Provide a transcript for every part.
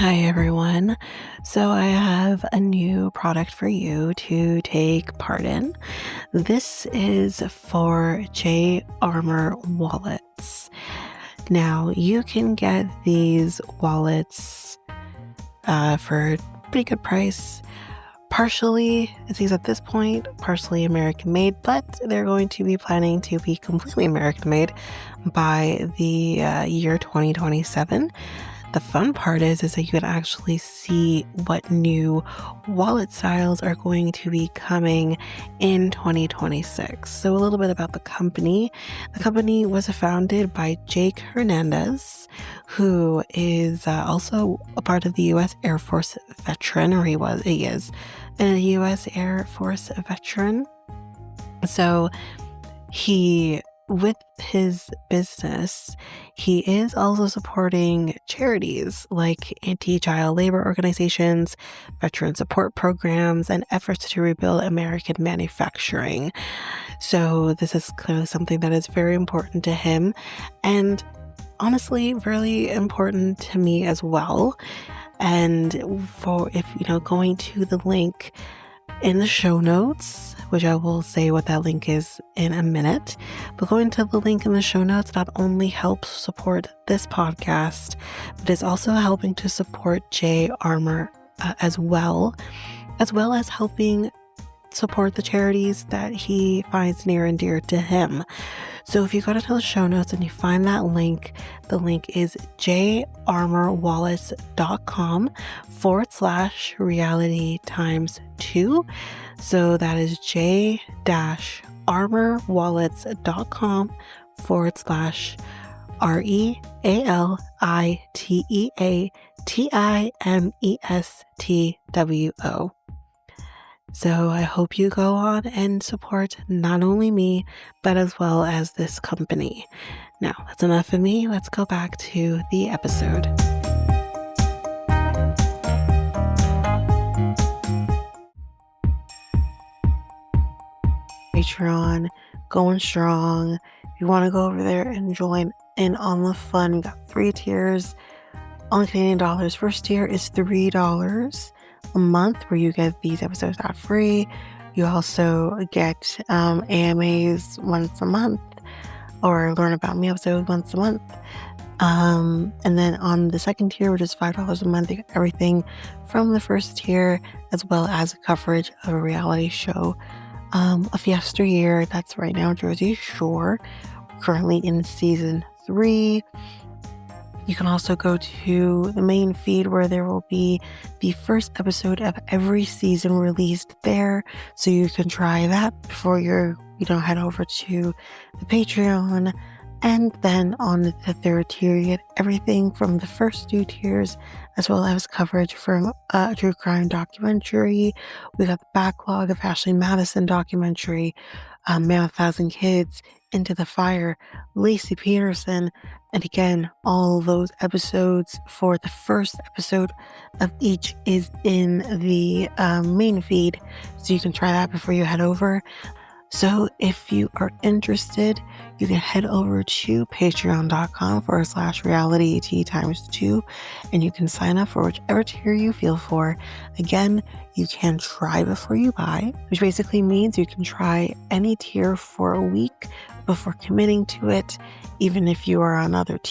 Hi, everyone. So, I have a new product for you to take part in. This is for J Armor wallets. Now, you can get these wallets for a pretty good price. Partially, it seems at this point, partially American made, but they're going to be planning to be completely American made by the year 2027. The fun part is that you can actually see what new wallet styles are going to be coming in 2026. So a little bit about the company. The company was founded by Jake Hernandez, who is also a part of the U.S. Air Force veteran, or he is a U.S. Air Force veteran. So with his business, he is also supporting charities like anti-child labor organizations, veteran support programs, and efforts to rebuild American manufacturing. So this is clearly something that is very important to him, and honestly, really important to me as well. And for going to the link in the show notes, which I will say what that link is in a minute, but going to the link in the show notes not only helps support this podcast, but is also helping to support J Armor as well as helping support the charities that he finds near and dear to him. So if you go to the show notes and you find that link, the link is jarmorwallets.com/reality times 2. So that is j-armorwallets.com/REALITEATIMESTWO. So I hope you go on and support not only me, but as well as this company. Now, that's enough of me. Let's go back to the episode. Patreon, going strong. If you want to go over there and join in on the fun, we got 3 tiers on Canadian dollars. First tier is $3 a month, where you get these episodes ad free. You also get AMAs once a month, or learn about me episodes once a month. And then on the second tier, which is $5 a month, you get everything from the first tier, as well as coverage of a reality show of yesteryear. That's right now Jersey Shore, currently in season 3. You can also go to the main feed, where there will be the first episode of every season released there. So you can try that before you head over to the Patreon. And then on the third tier, you get everything from the first 2 tiers, as well as coverage from a true crime documentary. We got the backlog of Ashley Madison documentary, Man of 1,000 Kids, Into the Fire, Lacey Peterson, and again, all those episodes for the first episode of each is in the main feed, so you can try that before you head over. So if you are interested, you can head over to patreon.com/reality times 2, and you can sign up for whichever tier you feel for. Again, you can try before you buy, which basically means you can try any tier for a week before committing to it. Even if you are on if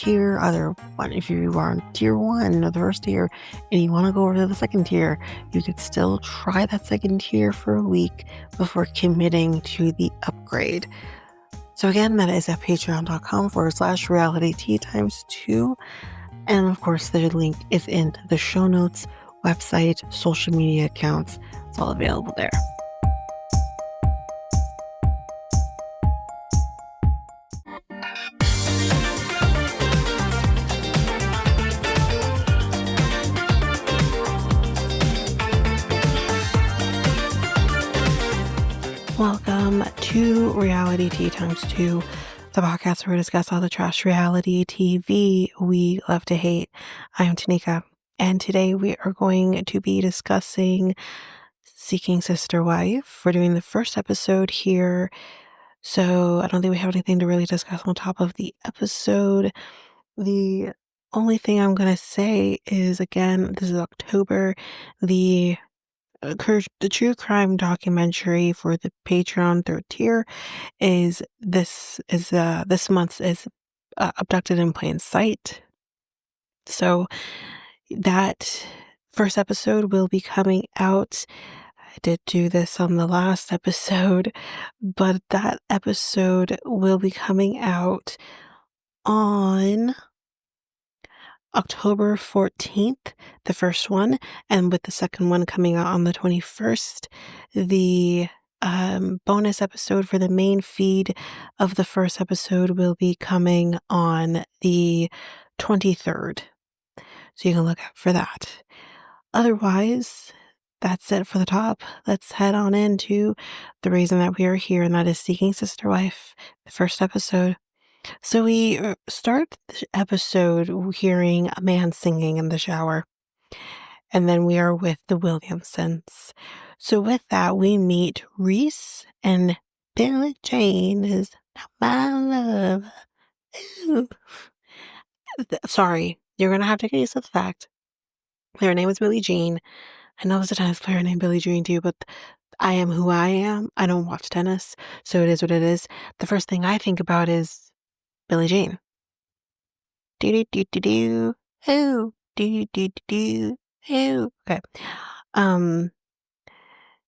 you are on tier 1 or the first tier and you want to go over to the second tier, you could still try that second tier for a week before committing to the upgrade. So again, that is at patreon.com/reality times 2. And of course, the link is in the show notes, website, social media accounts. It's all available there. Welcome to Reality Tea Times 2, the podcast where we discuss all the trash reality TV we love to hate. I'm Tanika, and today we are going to be discussing Seeking Sister Wife. We're doing the first episode here, so I don't think we have anything to really discuss on top of the episode. The only thing I'm gonna say is, again, this is October. The the true crime documentary for the Patreon third tier this month is Abducted in Plain Sight. So that first episode will be coming out. I did do this on the last episode, but that episode will be coming out on October 14th, the first one, and with the second one coming out on the 21st. The bonus episode for the main feed of the first episode will be coming on the 23rd. So you can look out for that. Otherwise, that's it for the top. Let's head on into the reason that we are here, and that is Seeking Sister Wife, the first episode. So we start the episode hearing a man singing in the shower, and then we are with the Williamsons. So with that, we meet Reiss and Billie Jean is my love. Ooh. Sorry, you're gonna have to get used to the fact their name is Billie Jean. I know there's a tennis player named Billie Jean too, but I am who I am. I don't watch tennis, so it is what it is. The first thing I think about is Billie Jean. Do do do do do. Who? Do do do do. Who? Okay. Um,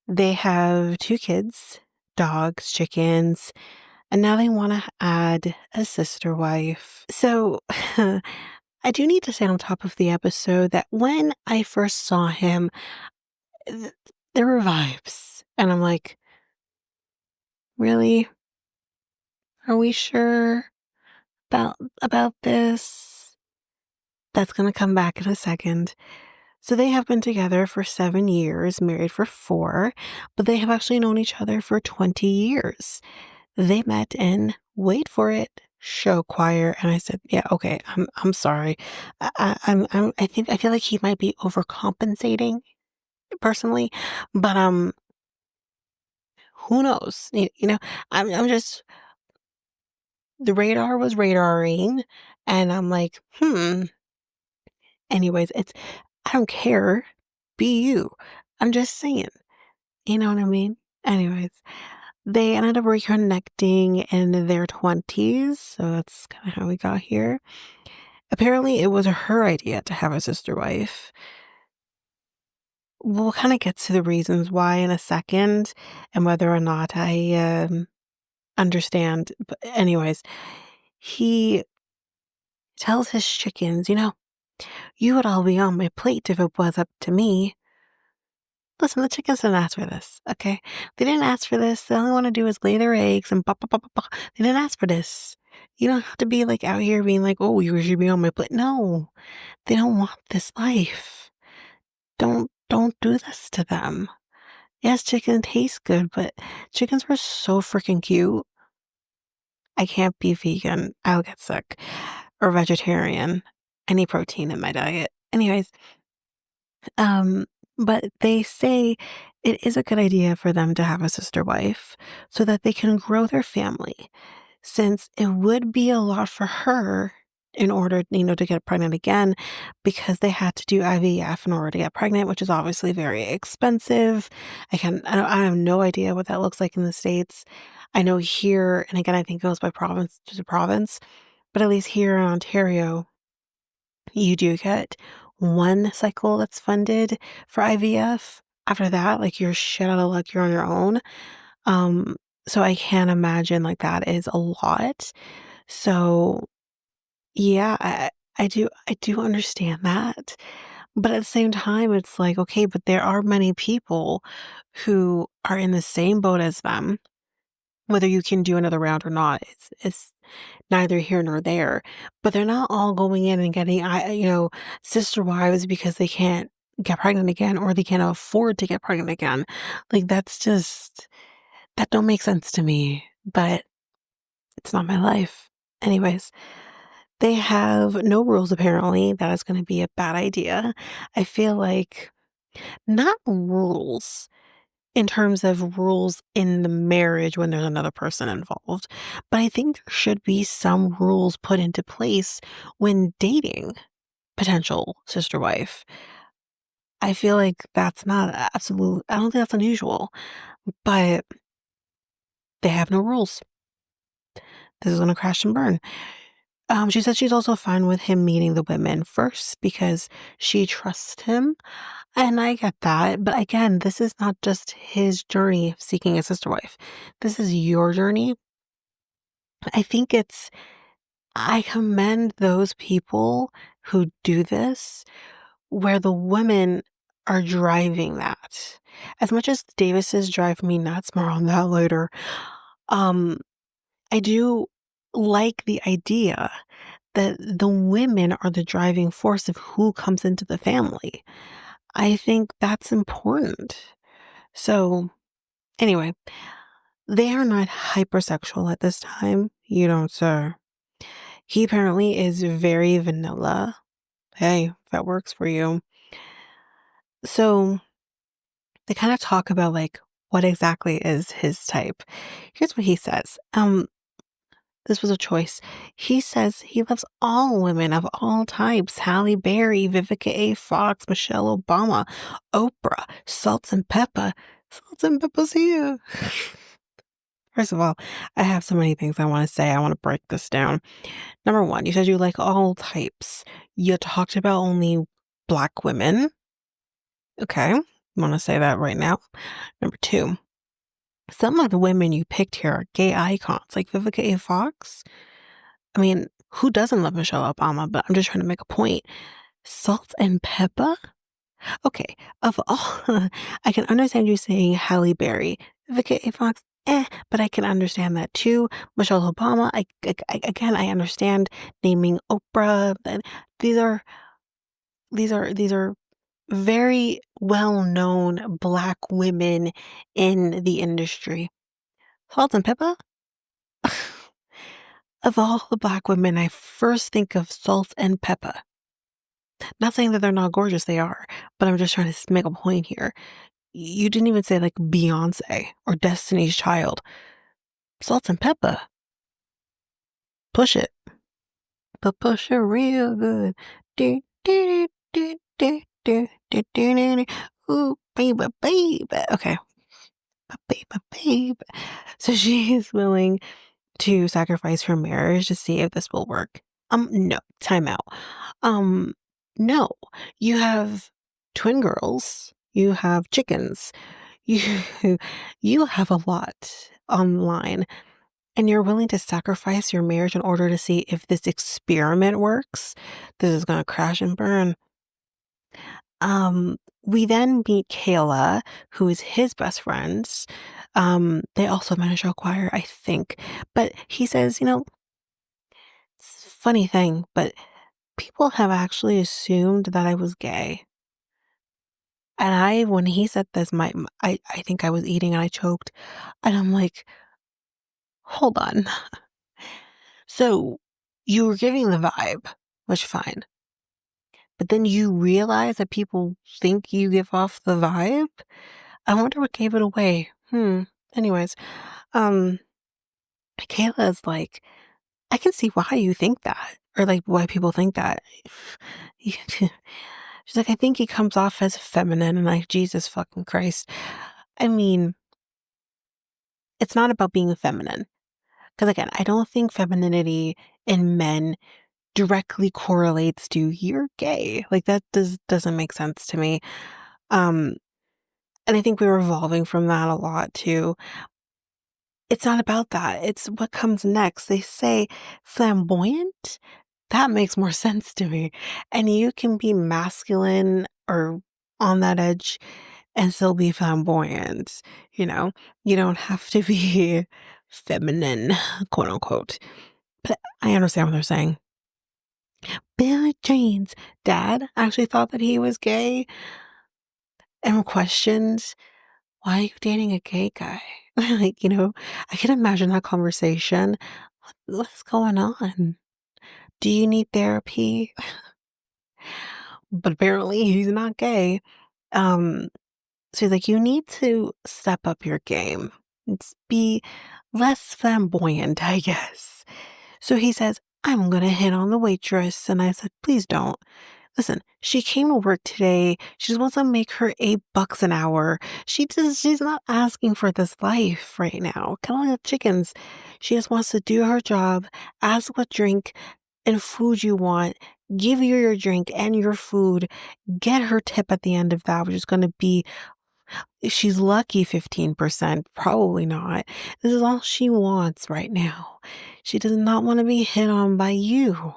they have two kids, dogs, chickens, and now they want to add a sister wife. So I do need to say on top of the episode that when I first saw him, th- there were vibes, and I'm like, really? Are we sure about this? That's gonna come back in a second. So they have been together for 7 years, married for 4, but they have actually known each other for 20 years. They met in, wait for it, show choir, and I said, "Yeah, okay, I'm sorry. I feel like he might be overcompensating personally, but who knows? You know, I'm just the radar was radaring, and I'm like, hmm. Anyways, I don't care. Be you. I'm just saying. You know what I mean? Anyways, they ended up reconnecting in their 20s, so that's kind of how we got here. Apparently, it was her idea to have a sister wife. We'll kind of get to the reasons why in a second and whether or not I understand. But, anyways, he tells his chickens, you would all be on my plate if it was up to me. Listen, the chickens didn't ask for this, okay? They didn't ask for this. They only want to do is lay their eggs and pop, pop, pop, pop, pop. They didn't ask for this. You don't have to be like out here being like, oh, you should be on my plate. No, they don't want this life. Don't do this to them. Yes, chicken tastes good, but chickens were so freaking cute. I can't be vegan. I'll get sick. Or vegetarian. I need protein in my diet. Anyways, Um, but they say it is a good idea for them to have a sister wife so that they can grow their family, since it would be a lot for her in order, to get pregnant again, because they had to do IVF in order to get pregnant, which is obviously very expensive. I have no idea what that looks like in the States. I know here, and again, I think it goes by province to province, but at least here in Ontario, you do get one cycle that's funded for IVF. After that, like, you're shit out of luck, you're on your own. Um, so I can't imagine, like, that is a lot. So, yeah, I do understand that. But at the same time, it's like, okay, but there are many people who are in the same boat as them, whether you can do another round or not. It's neither here nor there, but they're not all going in and getting, sister wives because they can't get pregnant again or they can't afford to get pregnant again. Like, that don't make sense to me, but it's not my life. Anyways, they have no rules apparently. That is going to be a bad idea. I feel like not rules in terms of rules in the marriage when there's another person involved. But I think there should be some rules put into place when dating. potential sister wife. I feel like that's not absolute. I don't think that's unusual, but they have no rules. This is gonna crash and burn. She said she's also fine with him meeting the women first because she trusts him, and I get that. But again, this is not just his journey of seeking a sister wife. This is your journey. I think it's I commend those people who do this where the women are driving that. As much as Davis's drive me nuts, more on that later. Um, I do like the idea that the women are the driving force of who comes into the family. I think that's important. So, anyway, they are not hypersexual at this time. You don't, sir. He apparently is very vanilla. Hey, if that works for you. So, they kind of talk about like what exactly is his type. Here's what he says. This was a choice. He says he loves all women of all types: Halle Berry, Vivica A. Fox, Michelle Obama, Oprah, Salt and Pepper. Salt and Pepper's here. First of all, I have so many things I want to say. I want to break this down. Number one, you said you like all types. You talked about only black women. Okay, I want to say that right now. Number two, some of the women you picked here are gay icons, like Vivica A. Fox. I mean, who doesn't love Michelle Obama? But I'm just trying to make a point. Salt and Pepper? Okay, of all, I can understand you saying Halle Berry. Vivica A. Fox, but I can understand that too. Michelle Obama, again, I understand naming Oprah. And these are, these are very well-known black women in the industry. Salt and Pepper? Of all the black women, I first think of Salt and Pepper. Not saying that they're not gorgeous, they are, but I'm just trying to make a point here. You didn't even say like Beyonce or Destiny's Child. Salt and Pepper. Push it. But push it real good. Do, do, do, do, do, do, do, do, do. Ooh, baby, baby. Okay. Baby, baby. So she is willing to sacrifice her marriage to see if this will work. No, time out. Um, no. You have twin girls, you have chickens, you you have a lot online, and you're willing to sacrifice your marriage in order to see if this experiment works. This is gonna crash and burn. We then meet Kayla, who is his best friend. They also manage to acquire, I think. But he says, it's a funny thing, but people have actually assumed that I was gay. And when he said this, I think I was eating and I choked. And I'm like, hold on. So you were giving the vibe, which fine. But then you realize that people think you give off the vibe? I wonder what gave it away. Anyways, um, Kayla is like, I can see why you think that, or like why people think that. She's like, I think he comes off as feminine, and like, Jesus fucking Christ. I mean, it's not about being feminine. Because again, I don't think femininity in men directly correlates to you're gay. Like that doesn't make sense to me. Um, and I think we're evolving from that a lot too. It's not about that. It's what comes next. They say flamboyant. That makes more sense to me. And you can be masculine or on that edge and still be flamboyant. You know, you don't have to be feminine, quote unquote. But I understand what they're saying. Billy Jane's dad actually thought that he was gay and questioned, why are you dating a gay guy? Like, I can imagine that conversation. What's going on? Do you need therapy? But apparently he's not gay. Um, so he's like, you need to step up your game. Be less flamboyant, I guess. So he says, I'm gonna hit on the waitress. And I said, please don't. Listen, she came to work today. She just wants to make her $8 an hour. She's not asking for this life right now. Kind of like the chickens. She just wants to do her job, ask what drink and food you want, give you your drink and your food, get her tip at the end of that, which is going to be, if she's lucky, 15%. Probably not. This is all she wants right now. She does not want to be hit on by you.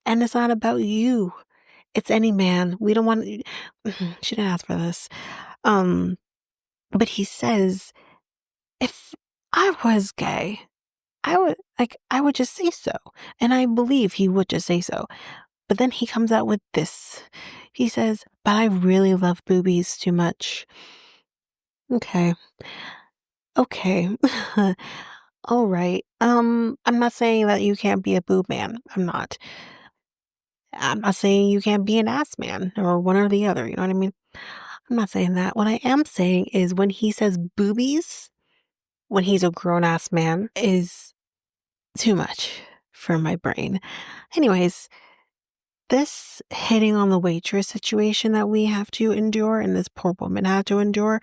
And it's not about you. It's any man. We don't want she didn't ask for this. Um, but he says, if I was gay, I would just say so. And I believe he would just say so. But then he comes out with this. He says, but I really love boobies too much. Okay. Okay. All right. I'm not saying that you can't be a boob man. I'm not saying you can't be an ass man or one or the other. You know what I mean? I'm not saying that. What I am saying is when he says boobies, when he's a grown ass man, is too much for my brain. Anyways, this hitting on the waitress situation that we have to endure and this poor woman had to endure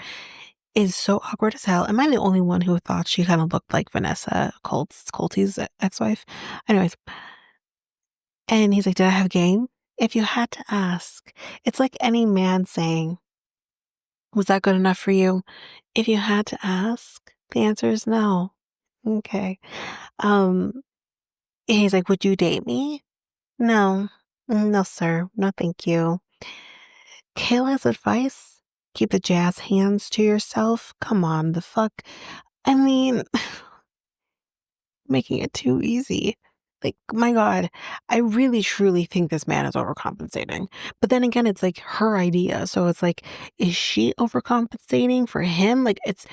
is so awkward as hell. Am I the only one who thought she kind of looked like Vanessa Colty's ex-wife? Anyways, and he's like, did I have game? If you had to ask, it's like any man saying, was that good enough for you? If you had to ask, the answer is no. Okay. Um, and he's like, would you date me? No. No, sir. No, thank you. Kayla's advice? Keep the jazz hands to yourself. Come on, the fuck. I mean, making it too easy. Like, my God, I really truly think this man is overcompensating. But then again, it's like her idea. So it's like, is she overcompensating for him? Like, it's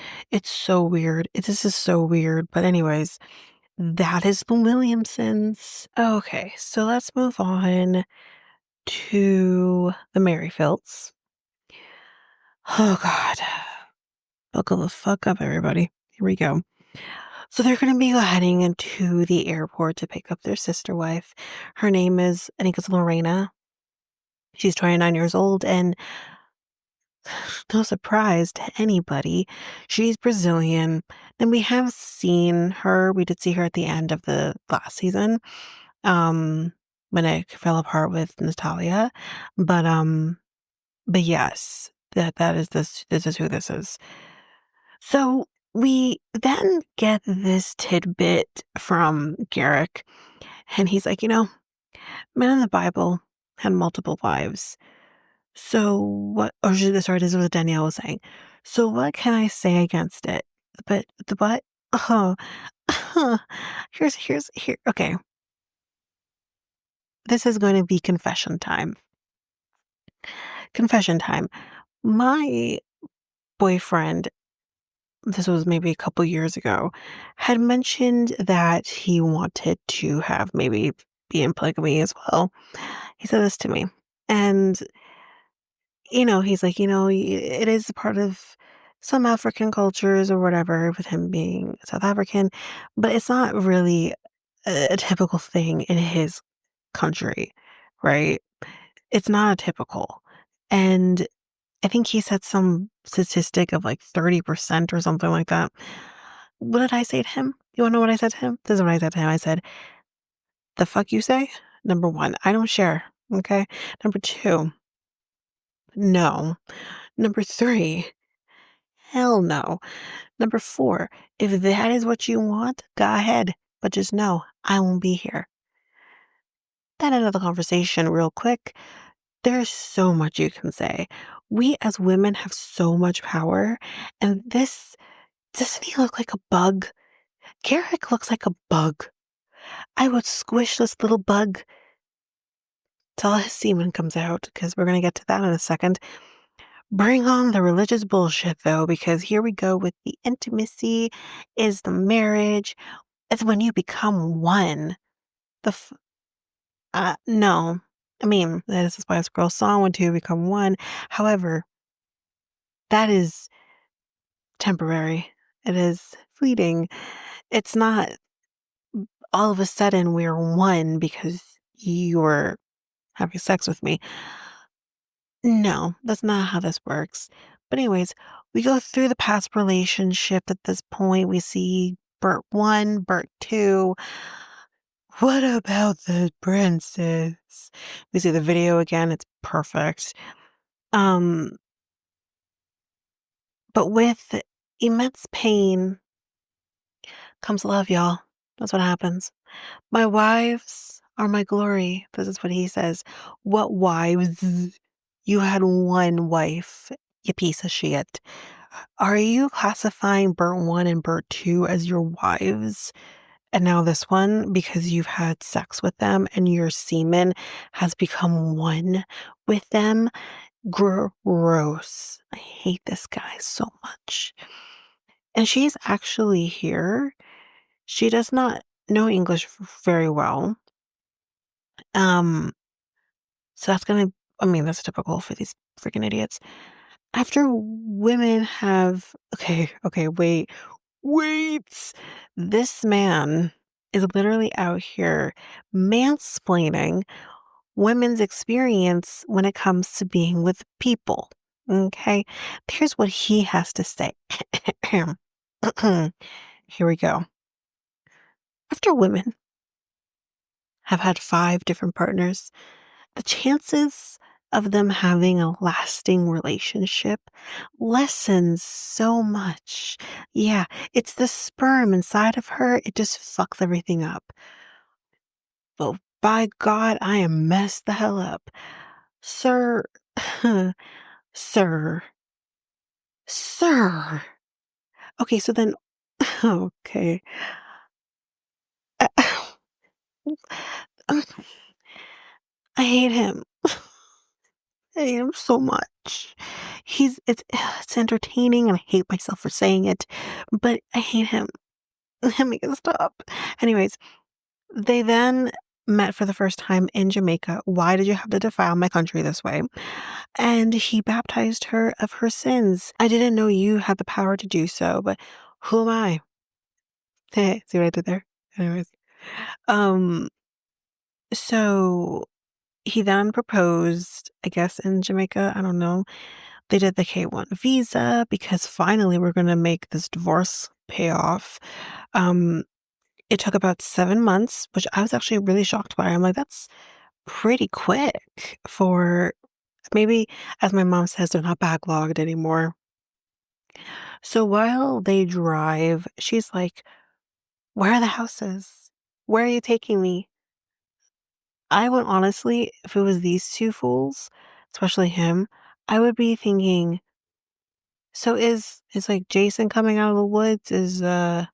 so weird. This is so weird. But anyways, that is the Williamsons. Okay, so let's move on to the Merrifields. Oh God. Buckle the fuck up, everybody. Here we go. So they're going to be heading into the airport to pick up their sister wife. Her name is, I think it's Lorena. She's 29 years old, and no surprise to anybody, she's Brazilian. And we have seen her, we did see her at the end of the last season, when it fell apart with Natalia. But yes, this is who this is. So we then get this tidbit from Garrick, and he's like, men in the Bible had multiple wives. So what, sorry, this is what Danielle was saying. So what can I say against it? But the what? Oh, here. Okay, this is going to be confession time. Confession time. My boyfriend, this was maybe a couple years ago, had mentioned that he wanted to have maybe be in polygamy as well. He said this to me. And, he's like, it is a part of some African cultures or whatever, with him being South African, but it's not really a typical thing in his country, right? It's not a typical. And I think he said some statistic of like 30% or something like that. What did I say to him? You wanna know what I said to him? This is what I said to him. I said, "The fuck you say? Number 1, I don't share, okay? Number 2, no. Number 3, hell no. Number 4, if that is what you want, go ahead, but just know I won't be here." That ended the conversation real quick. There's so much you can say. We as women have so much power, and this doesn't he look like a bug? Garrick looks like a bug. I would squish this little bug till his semen comes out, because we're going to get to that in a second. Bring on the religious bullshit, though, because here we go with the intimacy is the marriage. It's when you become one. No. I mean, that is a Spice Girls song, when two become one. However, that is temporary. It is fleeting. It's not all of a sudden we're one because you're having sex with me. No, that's not how this works. But anyways, we go through the past relationship at this point. We see Bert 1, Bert 2. What about the princess? We see the video again. It's perfect. Um, but with immense pain comes love, y'all. That's what happens. My wives are my glory. This is what he says. What wives? You had one wife, you piece of shit. Are you classifying Bert 1 and Bert 2 as your wives? And now this one, because you've had sex with them and your semen has become one with them? Gross. I hate this guy so much. And she's actually here. She does not know English very well. Um, so that's gonna I mean, that's typical for these freaking idiots. After women have okay, wait. This man is literally out here mansplaining women's experience when it comes to being with people. Okay? Here's what he has to say. Here we go. After women have had 5 different partners, the chances of them having a lasting relationship lessens so much. Yeah, it's the sperm inside of her, it just fucks everything up. Well, by God, I am messed the hell up. Sir, sir, sir. Okay, so then, okay. Um, I hate him. I hate him so much. It's entertaining and I hate myself for saying it, but I hate him. Make it stop. Anyways, they then met for the first time in Jamaica. Why did you have to defile my country this way? And he baptized her of her sins. I didn't know you had the power to do so, but who am I? Hey, see what I did there? Anyways. Um, so he then proposed, I guess in Jamaica, I don't know. They did the K-1 visa because finally we're gonna make this divorce pay off. Um, it took about 7 months, which I was actually really shocked by. I'm like, "That's pretty quick for" maybe, as my mom says, they're not backlogged anymore. So while they drive, she's like, "Where are the houses? Where are you taking me?" I would honestly, if it was these 2 fools, especially him, I would be thinking, "So is, like, Jason coming out of the woods? Is, the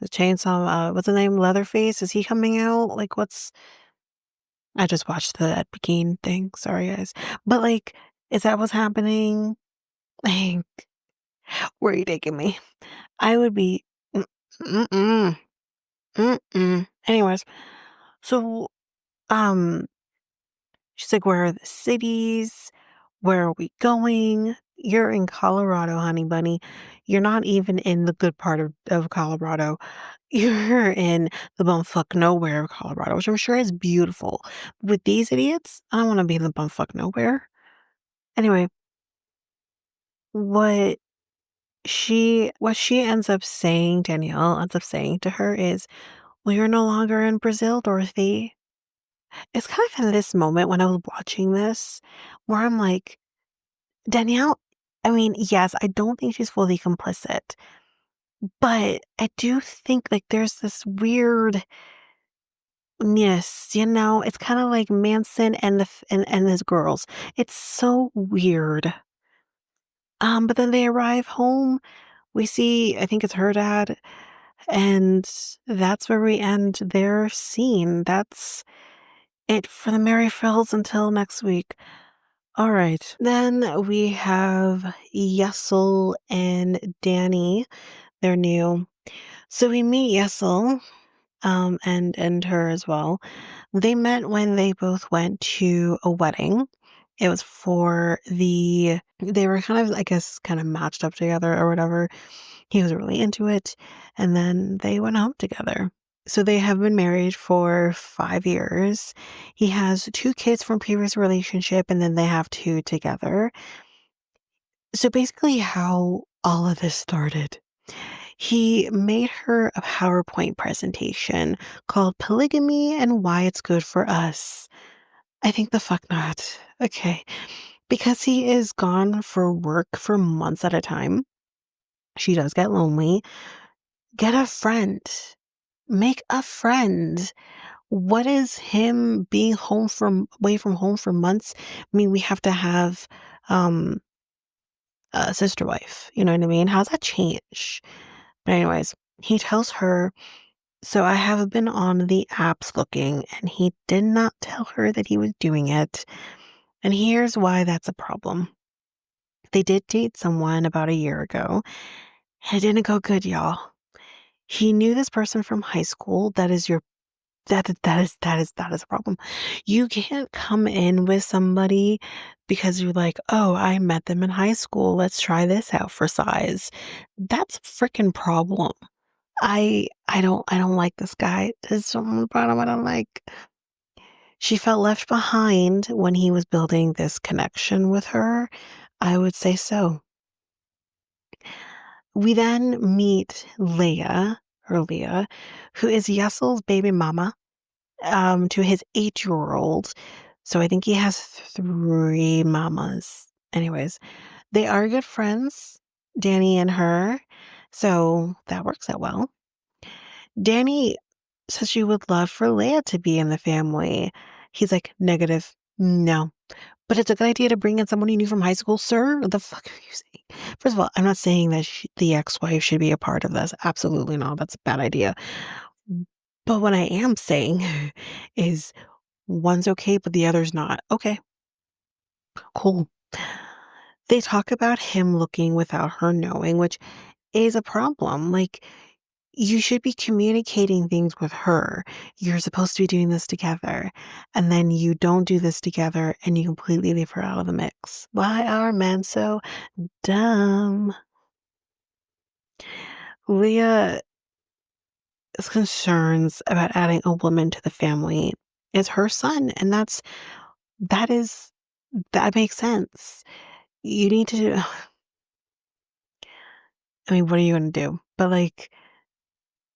chainsaw, what's his name, Leatherface, is he coming out? Like, what's" I just watched the Ed Gein thing, sorry, guys. But, like, is that what's happening? Like, where are you taking me? I would be mm-mm, mm-mm. Anyways, so, um, she's like, "Where are the cities? Where are we going? You're in Colorado, honey bunny. You're not even in the good part of Colorado. You're in the bumfuck nowhere of Colorado, which I'm sure is beautiful. With these idiots, I don't want to be in the bumfuck nowhere." Anyway, what what she ends up saying, Danielle ends up saying to her is, "Well, you're no longer in Brazil, Dorothy." It's kind of in this moment when I was watching this where I'm like, Danielle, I mean, yes, I don't think she's fully complicit, but I do think like there's this weirdness, it's kind of like Manson and and his girls. It's so weird. But then they arrive home. We see, I think it's her dad, and that's where we end their scene. That's it for the Merrifields until next week. All right. Then we have Yesel and Danny. They're new. So we meet Yesel, and her as well. They met when they both went to a wedding. It was for they were kind of, I guess, kind of matched up together or whatever. He was really into it, and then they went home together. So they have been married for 5 years. He has 2 kids from previous relationship, and then they have 2 together. So basically how all of this started, he made her a PowerPoint presentation called Polygamy and Why It's Good for Us. I think the fuck not. Okay. Because he is gone for work for months at a time, she does get lonely. Get a friend. Make a friend. What is him being home from away from home for months mean we have to have um a sister wife? You know what I mean? How's that change? But anyways, he tells her, so I have been on the apps looking, and he did not tell her that he was doing it. And here's why that's a problem. They did date someone about a year ago, and it didn't go good, y'all. He knew this person from high school. That is your that is a problem. You can't come in with somebody because you're like, "Oh, I met them in high school. Let's try this out for size." That's a freaking problem. I don't like this guy. There's some problem I don't like. She felt left behind when he was building this connection with her. I would say so. We then meet Leah, who is Yessel's baby mama, to his 8-year-old. So I think he has 3 mamas. Anyways, they are good friends, Danny and her. So that works out well. Danny says she would love for Leia to be in the family. He's like, negative. No. But it's a good idea to bring in someone you knew from high school, sir. What the fuck are you saying? First of all, I'm not saying that the ex-wife should be a part of this. Absolutely not. That's a bad idea. But what I am saying is one's okay, but the other's not. Okay, cool. They talk about him looking without her knowing, which is a problem. Like, you should be communicating things with her. You're supposed to be doing this together. And then you don't do this together and you completely leave her out of the mix. Why are men so dumb? Leah's concerns about adding a woman to the family is her son. And that is, that makes sense. You need to, I mean, what are you going to do? But like,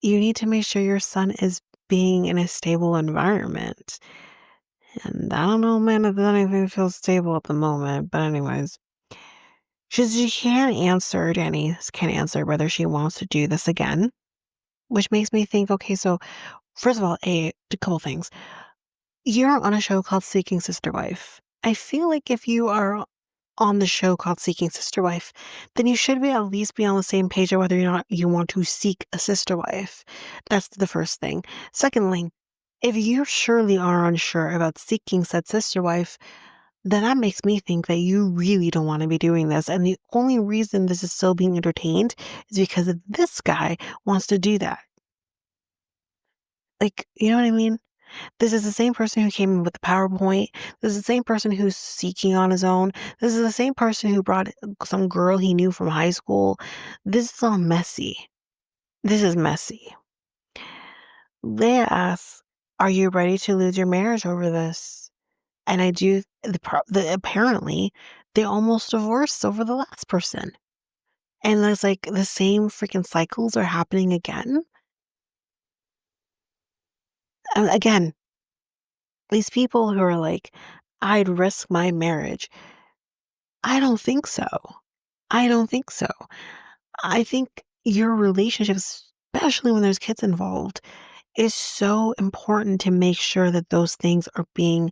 you need to make sure your son is being in a stable environment. And I don't know, man, if anything feels stable at the moment. But anyways, she can't answer, Danny can't answer whether she wants to do this again, which makes me think, okay, so first of all, a couple things. You're on a show called Seeking Sister Wife. I feel like if you are on the show called Seeking Sister Wife, then you should be at least be on the same page of whether or not you want to seek a sister wife. That's the first thing. Secondly, if you surely are unsure about seeking said sister wife, then that makes me think that you really don't want to be doing this. And the only reason this is still being entertained is because this guy wants to do that. Like, you know what I mean? This is the same person who came in with the PowerPoint. This is the same person who's seeking on his own. This is the same person who brought some girl he knew from high school. This is all messy. This is messy. Leah asks, "Are you ready to lose your marriage over this?" And I do. Apparently, they almost divorced over the last person, and there's like the same freaking cycles are happening again. And again, these people who are like, "I'd risk my marriage." I don't think so. I don't think so. I think your relationship, especially when there's kids involved, is so important to make sure that those things are being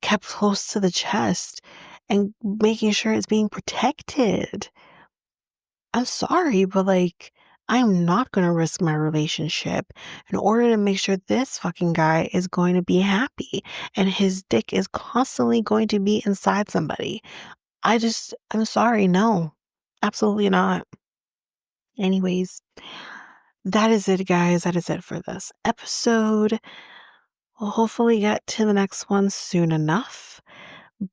kept close to the chest and making sure it's being protected. I'm sorry, but like, I'm not going to risk my relationship in order to make sure this fucking guy is going to be happy and his dick is constantly going to be inside somebody. I'm sorry. No, absolutely not. Anyways, that is it, guys. That is it for this episode. We'll hopefully get to the next one soon enough.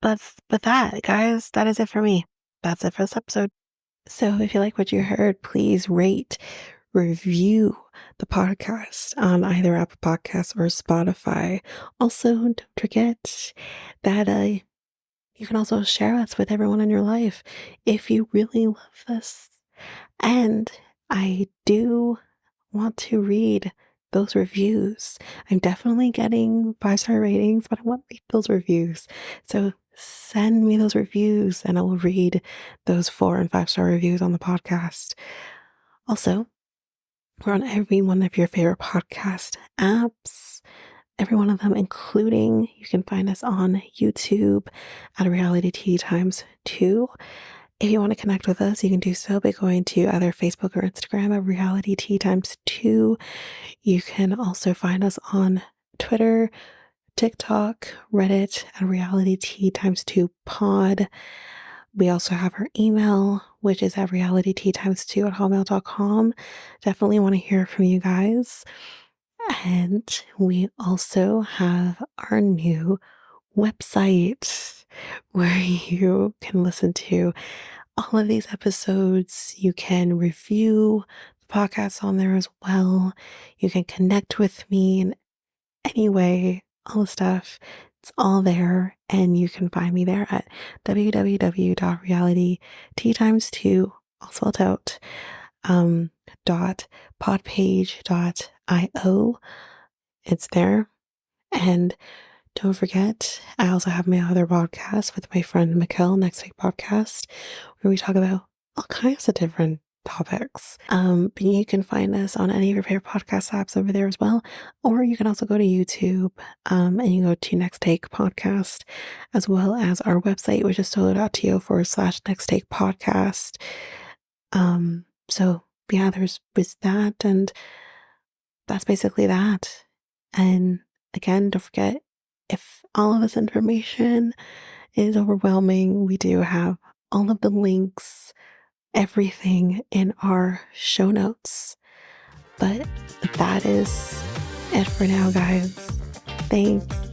But that, guys, that is it for me. That's it for this episode. So if you like what you heard, please rate, review the podcast on either Apple Podcasts or Spotify. Also, don't forget that you can also share us with everyone in your life if you really love this. And I do want to read those reviews. I'm definitely getting 5-star ratings, but I want to read those reviews. So send me those reviews and I will read those 4 and 5-star reviews on the podcast. Also, we're on every one of your favorite podcast apps. Every one of them, including you can find us on YouTube at Reality Tea Times 2. If you want to connect with us, you can do so by going to either Facebook or Instagram at Reality Tea Times 2. You can also find us on Twitter, TikTok, Reddit at Reality Tea Times 2 Pod. We also have our email, which is at realityteatimes2 at hotmail.com. Definitely want to hear from you guys. And we also have our new website where you can listen to all of these episodes. You can review the podcast on there as well. You can connect with me in any way, all the stuff. It's all there. And you can find me there at www.realityteatimes2, all spelled out, .podpage.io. It's there. And don't forget, I also have my other podcast with my friend Mikkel, Next Take Podcast, where we talk about all kinds of different topics. But you can find us on any of your favorite podcast apps over there as well. Or you can also go to YouTube and you go to Next Take Podcast, as well as our website, which is solo.to/Next Take Podcast. So yeah, there's that, and that's basically that. And again, don't forget, if all of this information is overwhelming, we do have all of the links, everything in our show notes. But that is it for now, guys. Thanks.